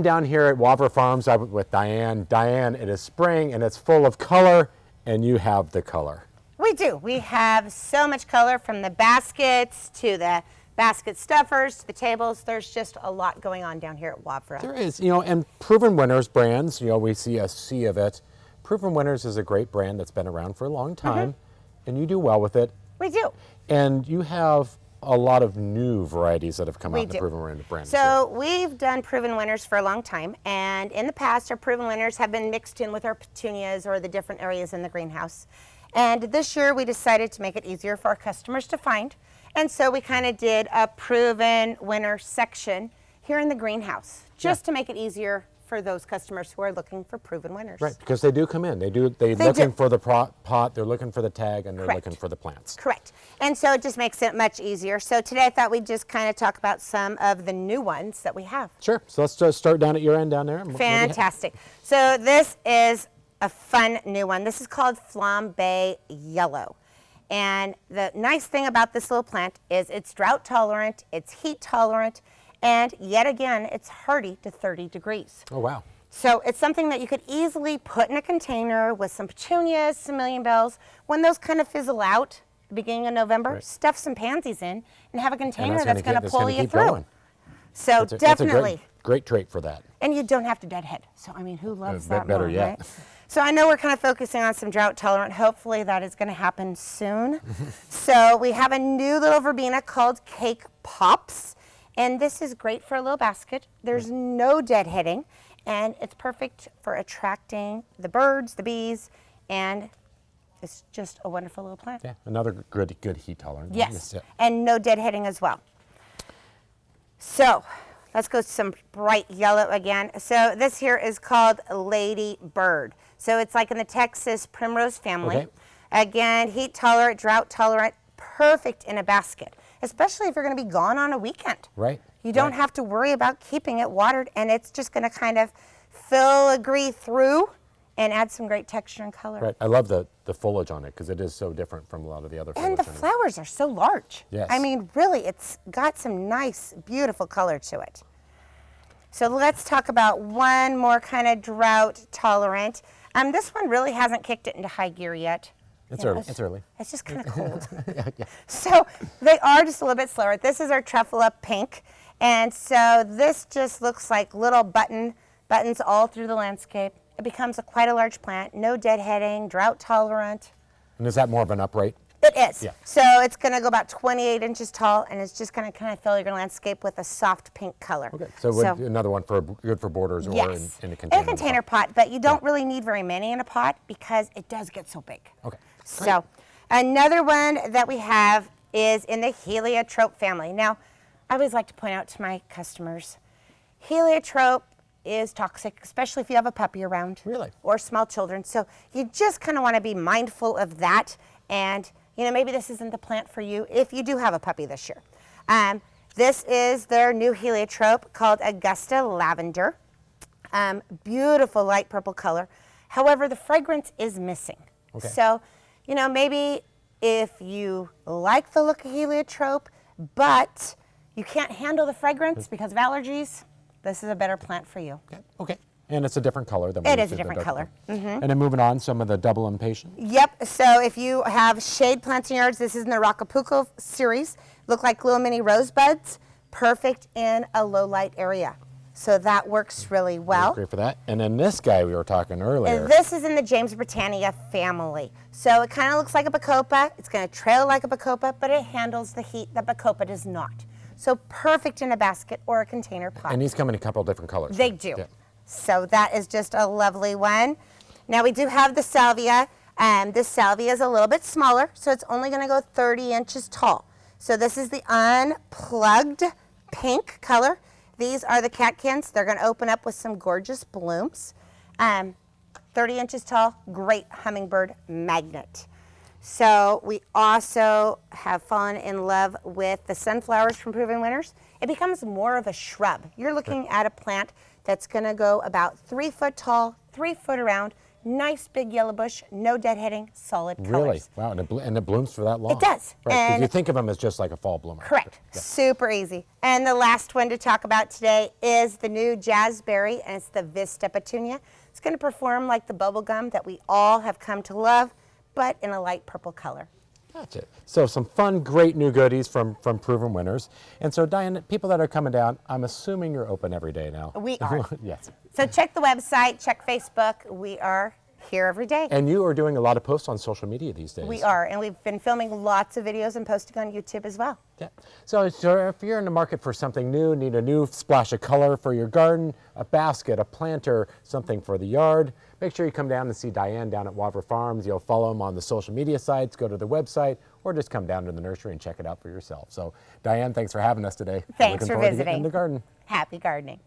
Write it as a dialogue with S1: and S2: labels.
S1: I'm down here at Wavra Farms with Diane. Diane, it is spring and it's full of color, and you have the color.
S2: We do. We have so much color, from the baskets to the basket stuffers to the tables. There's just a lot going on down here at Wavra.
S1: There is, and Proven Winners brands, we see a sea of it. Proven Winners is a great brand that's been around for a long time, and you do well with it.
S2: We do.
S1: And you have a lot of new varieties that have come out in the Proven Winners brand.
S2: So we've done Proven Winners for a long time, and in the past our Proven Winners have been mixed in with our petunias or the different areas in the greenhouse. And this year we decided to make it easier for our customers to find, and so we kind of did a Proven Winner section here in the greenhouse, just to make it easier for those customers who are looking for Proven Winners.
S1: Right, because they do come in. They're looking for the pot, they're looking for the tag, and they're looking for the plants.
S2: Correct. And so it just makes it much easier. So today I thought we'd just kind of talk about some of the new ones that we have.
S1: Sure. So let's just start down at your end down there.
S2: Fantastic. So this is a fun new one. This is called flambe yellow. And the nice thing about this little plant is it's drought tolerant, it's heat tolerant, and yet again, it's hardy to 30 degrees.
S1: Oh, wow.
S2: So it's something that you could easily put in a container with some petunias, some million bells. When those kind of fizzle out, the beginning of November, stuff some pansies in and have a container that's going to pull you through.
S1: Going.
S2: So definitely.
S1: That's a great trait for that.
S2: And you don't have to deadhead. So, I mean, who loves that
S1: better
S2: more,
S1: yet.
S2: right? So I know we're kind of focusing on some drought tolerant. Hopefully that is going to happen soon. So we have a new little verbena called Cake Pops. And this is great for a little basket. There's no deadheading, and it's perfect for attracting the birds, the bees, and it's just a wonderful little plant.
S1: Yeah, another good heat tolerant.
S2: Yes, and no deadheading as well. So let's go some bright yellow again. So this here is called ladybird. So it's like in the Texas primrose family.
S1: Okay.
S2: Again, heat tolerant, drought tolerant, perfect in a basket, especially if you're going to be gone on a weekend.
S1: Right.
S2: You don't have to worry about keeping it watered, and it's just going to kind of filigree through and add some great texture and color.
S1: Right. I love the foliage on it because it is so different from a lot of the other foliage.
S2: And the flowers are so large.
S1: Yes.
S2: I mean, really, it's got some nice, beautiful color to it. So let's talk about one more kind of drought tolerant. This one really hasn't kicked it into high gear yet.
S1: It's early. It's early.
S2: It's just kind of cold.
S1: Yeah.
S2: So they are just a little bit slower. This is our truffle pink. And so this just looks like little buttons all through the landscape. It becomes quite a large plant, no deadheading, drought tolerant.
S1: And is that more of an upright?
S2: It is.
S1: Yeah.
S2: So it's going to go about 28 inches tall, and it's just going to kind of fill your landscape with a soft pink color.
S1: Okay. So another one good for borders or in a container.
S2: In a container pot, but you don't really need very many in a pot because it does get so big.
S1: Okay.
S2: So another one that we have is in the heliotrope family. Now, I always like to point out to my customers, heliotrope is toxic, especially if you have a puppy around.
S1: Really?
S2: Or small children. So you just kind of want to be mindful of that. And, maybe this isn't the plant for you if you do have a puppy this year. This is their new heliotrope called Augusta Lavender. Beautiful light purple color. However, the fragrance is missing.
S1: Okay.
S2: So, maybe if you like the look of heliotrope, but you can't handle the fragrance because of allergies, this is a better plant for you.
S1: Okay. And it's a different color than
S2: it is a different color.
S1: And then moving on, some of the double impatient.
S2: Yep. So if you have shade plants in yards, this is in the Acapulco series. Look like little mini rosebuds. Perfect in a low light area. So that works really well.
S1: Great for that. And then this guy we were talking earlier.
S2: And this is in the James Britannia family. So it kind of looks like a bacopa. It's going to trail like a bacopa, but it handles the heat that bacopa does not. So perfect in a basket or a container pot.
S1: And these come in a couple of different colors.
S2: They do. Yeah. So that is just a lovely one. Now we do have the salvia. This salvia is a little bit smaller, so it's only going to go 30 inches tall. So this is the unplugged pink color. These are the catkins. They're going to open up with some gorgeous blooms. 30 inches tall, great hummingbird magnet. So we also have fallen in love with the sunflowers from Proven Winners. It becomes more of a shrub. You're looking at a plant that's going to go about 3 foot tall, 3 foot around, nice big yellow bush, no deadheading, solid colors.
S1: Really? Wow, and it blooms for that long?
S2: It does.
S1: Right, because
S2: And
S1: you think of them as just like a fall bloomer.
S2: correct.
S1: Yeah.
S2: Super easy. And the last one to talk about today is the new jazzberry, and it's the Vista petunia. It's going to perform like the bubble gum that we all have come to love, but in a light purple color.
S1: Gotcha. So some fun, great new goodies from Proven Winners. And so, Diane, people that are coming down, I'm assuming you're open every day now.
S2: We are.
S1: Yes.
S2: So check the website, check Facebook. We are here every day.
S1: And you are doing a lot of posts on social media these days.
S2: We are, and we've been filming lots of videos and posting on YouTube as well.
S1: Yeah. So if you're in the market for something new, need a new splash of color for your garden, a basket, a planter, something for the yard, make sure you come down and see Diane down at Wavra Farms. You'll follow them on the social media sites, go to the website, or just come down to the nursery and check it out for yourself. So Diane, thanks for having us today.
S2: Thanks
S1: Looking
S2: for
S1: forward to getting
S2: visiting.
S1: in the garden.
S2: Happy gardening.